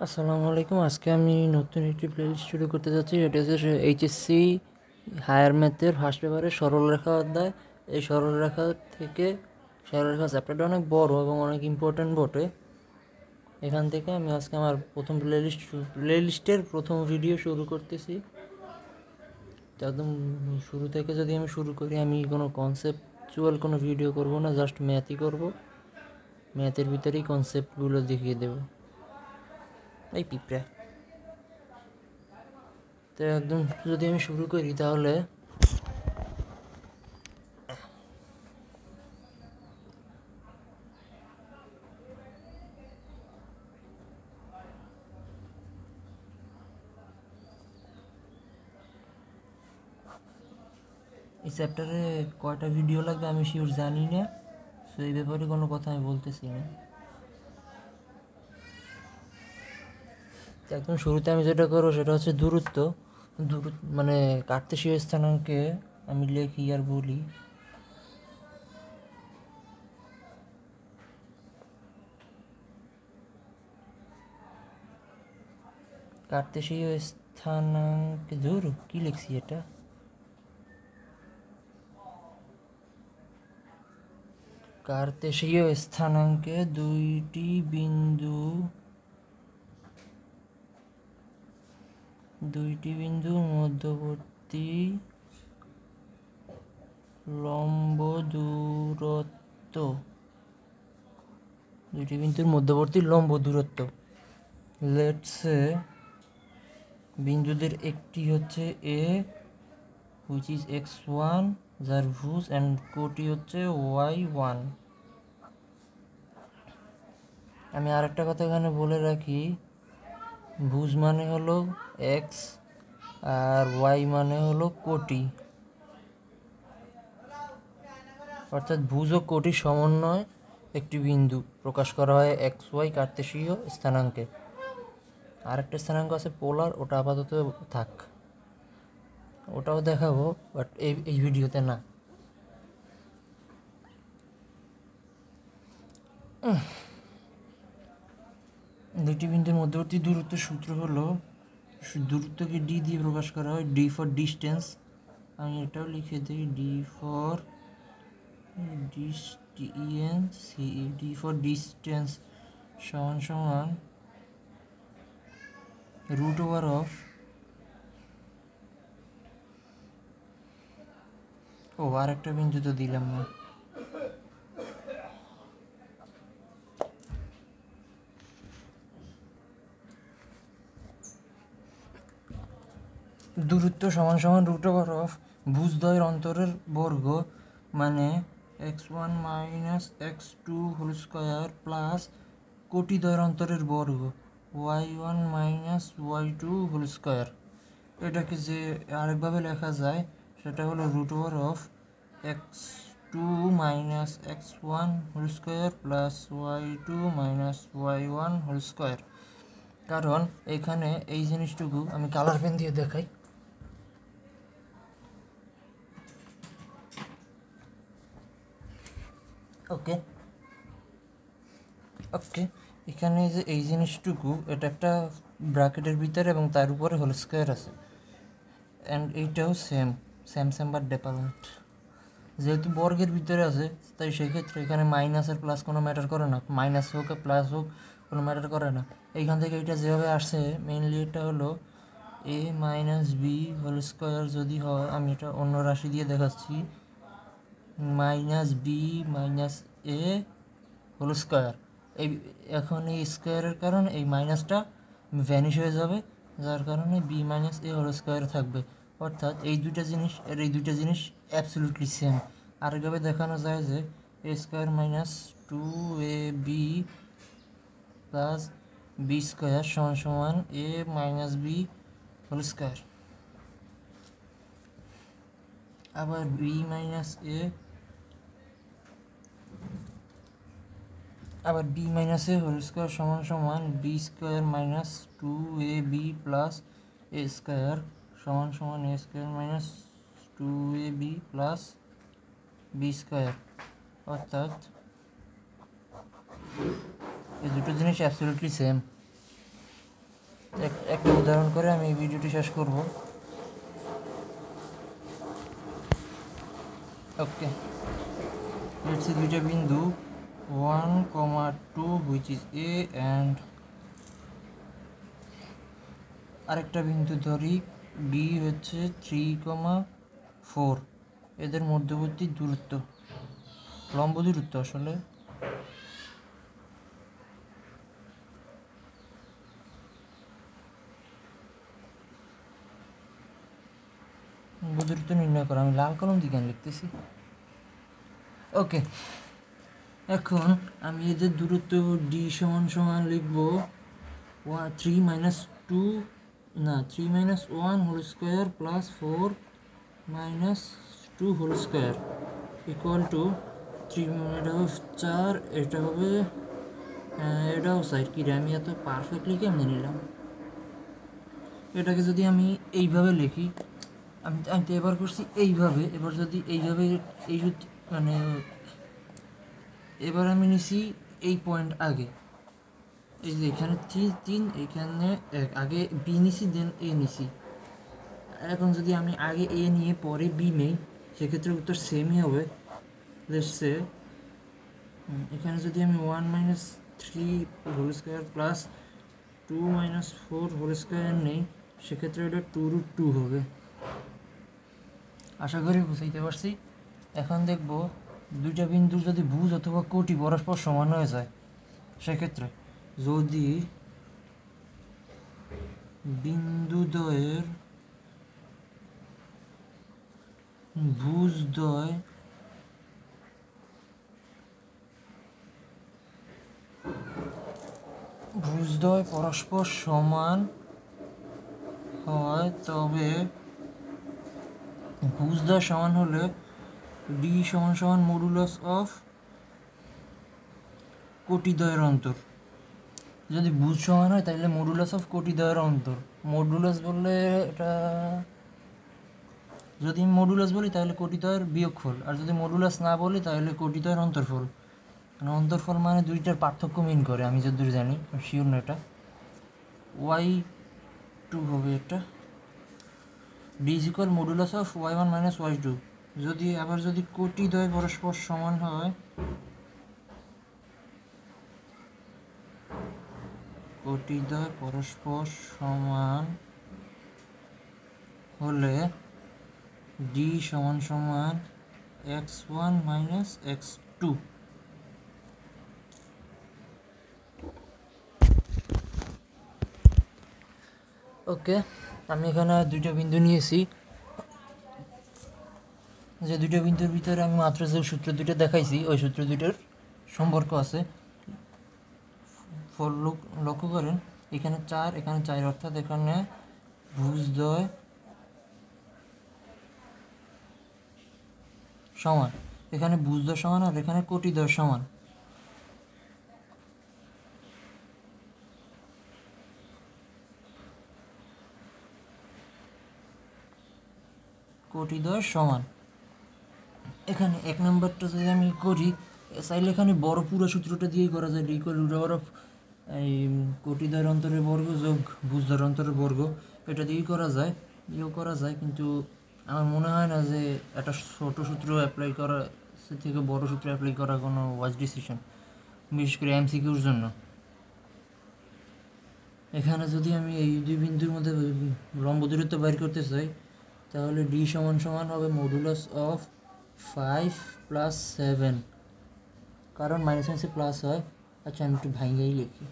আসসালামু আলাইকুম। আজকে আমি নতুন একটি প্লেলিস্ট শুরু করতে যাচ্ছি। এটা হচ্ছে এইচএসসি হায়ার ম্যাথের ফার্স্ট পেপারের সরলরেখা অধ্যায়। এই সরলরেখা চ্যাপ্টারটা অনেক বড় এবং অনেক ইম্পর্ট্যান্ট বটে। এখান থেকে আমি আজকে আমার প্রথম প্লেলিস্টের প্রথম ভিডিও শুরু করতেছি। তো একদম শুরু থেকে যদি আমি শুরু করি, আমি কোনো কনসেপচুয়াল কোনো ভিডিও করব না, জাস্ট ম্যাথই করব। ম্যাথের ভিতরেই কনসেপ্টগুলো দেখিয়ে দেব। এই পিঁপড়া। তো একদম যদি আমি শুরু করি তাহলে এই চ্যাপ্টারে কয়টা ভিডিও লাগবে আমি শিওর জানি না, সো এই ব্যাপারে কোনো কথা আমি বলতেছি না। একদম শুরুতে আমি যেটা করবো সেটা হচ্ছে দূরত্ব মানে কার্তেশীয় স্থানাঙ্কে আমি লিখি আর বলি কার্তেশীয় স্থানাঙ্কে কি লিখছি এটা, কার্তেশীয় স্থানাঙ্কে দুইটি বিন্দুর মধ্যবর্তী লম্ব দূরত্ব লেটস সে বিন্দুদের একটি হচ্ছে এ হুইচ ইজ x1 যার ভুজ অ্যান্ড কোটি হচ্ছে y1। আমি আরেকটা কথা এখানে বলে রাখি, ভুজ মানে হলো x আর y মানে হলো কোটি, অর্থাৎ ভুজ ও কোটির সমন্বয় একটি বিন্দু প্রকাশ করা হয় xy কার্তেশীয় স্থানাঙ্কে। আরেকটা স্থানাঙ্ক আছে পোলার, ওটা আপাতত থাক, ওটাও দেখাবো, বাট এই ভিডিওতে না। দুটি বিন্দুর মধ্যবর্তী দূরত্বের সূত্র হলো, দূরত্বকে ডি দিয়ে প্রকাশ করা হয়, ডি ফর ডিস্টেন্স। আমি এটাও লিখে দিই, ডি ফর ডিস্টেন্স সমান সমান রুট ওভার অফ আর একটা বিন্দু তো দিলাম না, দূরত্ব সমান সমান রুট ওভার অফ ভুজদ্বয়ের অন্তরের বর্গ, মানে x1 minus x2 whole square plus কোটিদ্বয়ের অন্তরের বর্গ y1 minus y2 whole square. এটাকে যে আরেকভাবে লেখা যায় সেটা হলো root over of x2 minus x1 whole square plus y2 minus y1 whole square. কারণ এখানে এই জিনিসটুকু আমি কালার পেন দিয়ে দেখাই। ওকে এখানে যে এই জিনিসটুকু, এটা একটা ব্র্যাকেটের ভিতরে এবং তার উপরে হোল স্কোয়ার আছে, অ্যান্ড এইটাও সেম বাট ডিফারেন্ট। যেহেতু বর্গের ভিতরে আছে তাই সেক্ষেত্রে এখানে মাইনাস আর প্লাস কোনো ম্যাটার করে না, মাইনাস হোক আর প্লাস হোক কোনো ম্যাটার করে না। এইখান থেকে এটা যেভাবে আসছে মেইনলি এটা হলো এ মাইনাস বি হোল স্কোয়ার যদি হয়, আমি এটা অন্য রাশি দিয়ে দেখাচ্ছি, minus B minus a whole square. এখন এই স্কোয়ারের কারণে এই মাইনাসটা ভ্যানিশ হয়ে যাবে, যার কারণে B minus a whole square থাকবে। অর্থাৎ এই দুইটা জিনিস অ্যাবসলিউটলি সেম। আরেকভাবে দেখানো যায় যে a square minus 2ab plus b square সমান সমান a minus b whole square. আবার b minus a whole square সমান সমান b square minus 2ab plus a square সমান সমান a square minus 2ab plus b square. অর্থাৎ এই দুটো জিনিস অ্যাবসলিউটলি সেম। একটা উদাহরণ করে আমি এই ভিডিওটি শেষ করব। ওকে, লেটস সি দুইটা বিন্দু 1, 2 হুইচ ইজ এ অ্যান্ড আরেকটা বিন্দু ধরি বি হচ্ছে 3, 4, এদের মধ্যবর্তী দূরত্ব, লম্ব দূরত্ব আসলে দূরত্ব নির্ণয় করা। আমি লাল কলম দিয়ে কেন লিখতেছি? ওকে, এখন আমি এদের দূরত্ব ডি সমান সমান লিখব 3 - 2 না 3 - 1 whole square plus 4 - 2 whole square equal to 3, এটা হবে 4, এটা হবে এটাও সাইড কি রে, আমি এত পারফেক্টলি কেমন নিলাম? এটাকে যদি আমি এইভাবে লিখি, আমি আমি তো এবার করছি এইভাবে, এবার যদি এইভাবে এই মানে এবার আমি নিছি এই পয়েন্ট আগে, এই যে এখানে 3, এখানে আগে বি নিছি দেন এ নিছি। এখন যদি আমি আগে এ নিয়ে পরে বি নেই, সেক্ষেত্রে উত্তর সেমই হবে। লেটস এখানে যদি আমি 1 - 3 whole square plus 2 - 4 whole square নেই, সেক্ষেত্রে এটা 2√2 হবে। আশা করি বুঝাইতে পারছি। এখন দেখব দুইটা বিন্দুর যদি ভুজ অথবা কোটি পরস্পর সমান হয়ে যায়, সেক্ষেত্রে যদি বিন্দুদ্বয়ের ভুজদ্বয় পরস্পর সমান হয়, তবে ভুজদ্বয় সমান হলে ডি সমান সমান মডুলাস অফ কোটিদ্বয়ের অন্তর। যদি ভুজ সমান হয় তাহলে মডুলাস অফ কোটিদ্বয়ের অন্তর। মডুলাস বললে এটা, যদি মডুলাস বলি তাহলে কোটিদ্বয়ের বিয়োগফল, আর যদি মডুলাস না বলি তাহলে কোটিদ্বয়ের অন্তরফল। মানে অন্তরফল মানে দুইটার পার্থক্য মিন করে, আমি যতদূর জানি, শিওর না এটা। y2 হবে এটা, D is equal modulus of y1 - y2। যদি আবার যদি কোটিদ্বয় পরস্পর সমান হয়, কোটিদ্বয় পরস্পর সমান হলে ডি সমান সমান x1 - x2। ওকে, আমি এখানে দুইটা বিন্দু নিয়েছি, যে দুইটা বিন্দুর ভিতরে আমি মাত্র যে সূত্র দুইটা দেখাইছি ওই সূত্র দুইটার সম্পর্ক আছে। লক্ষ্য করেন এখানে 4, এখানে 4, অর্থাৎ এখানে ভুজদ্বয় সমান, এখানে ভুজদ্বয় সমান আর এখানে কোটিদ্বয় সমান। কোটিদ্বয় সমান, এখানে 1 নম্বরটা যদি আমি করি, চাইলে এখানে বড় পুরো সূত্রটা দিয়েই করা যায়, ইকুয়াল রুট ওভার অফ এই কোটিদ্বয়ের অন্তরের বর্গ যোগ ভুজদ্বয়ের অন্তরের বর্গ, এটা দিয়েই করা যায়, কিন্তু আমার মনে হয় না যে একটা ছোটো সূত্র অ্যাপ্লাই করা থেকে বড় সূত্র অ্যাপ্লাই করা কোনো ওয়াইজ ডিসিশন, বিশেষ করে এমসিকিউর জন্য। এখানে যদি আমি এই দুই বিন্দুর মধ্যে লম্ব দূরত্ব বের করতে চাই, তাহলে ডি সমান সমান হবে মডুলাস অফ 5 + 7, কারণ মাইনাস মাইনাসে প্লাস হয়। আচ্ছা আমি একটু ভাঙিয়েই লিখি,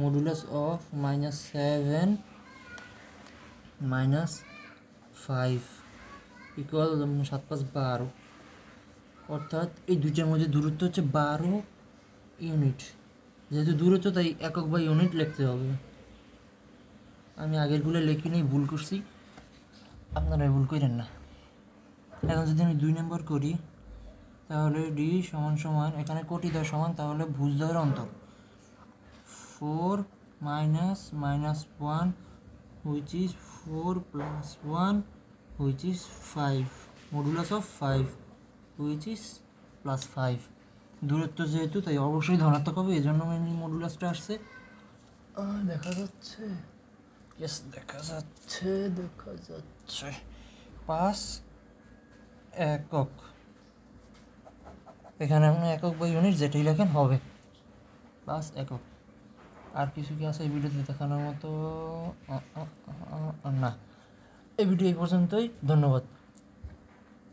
মডুলাস অফ -7 - 5 ইকুয়াল 7 + 5 = 12, অর্থাৎ এই দুইটার মধ্যে দূরত্ব হচ্ছে 12 ইউনিট। যেহেতু দূরত্ব তাই একক বা ইউনিট লিখতে হবে। আমি আগেরগুলো লিখিনি, ভুল করছি, আপনারা ভুল করেন না। এখন যদি আমি 2 নম্বর করি, তাহলে ডি সমান সমান, এখানে কোটিদ্বয় সমান, তাহলে ভুজদ্বয়ের অন্তর 4 - -1 which is 4 + 1 which is 5, modulus of 5 which is +5। দূরত্ব যেহেতু তাই অবশ্যই ধনাত্মক হবে, এই জন্য মডুলাসটা আসছে। দেখা যাচ্ছে, ইয়েস দেখা যাচ্ছে, দেখা যাচ্ছে 5 একক। এখানে আপনি একক বা ইউনিট যেটাই লেখেন হবে 5 একক। আর কিছু কি আছে এই ভিডিওতে দেখানোর মতো? না, এই ভিডিও এই পর্যন্তই। ধন্যবাদ।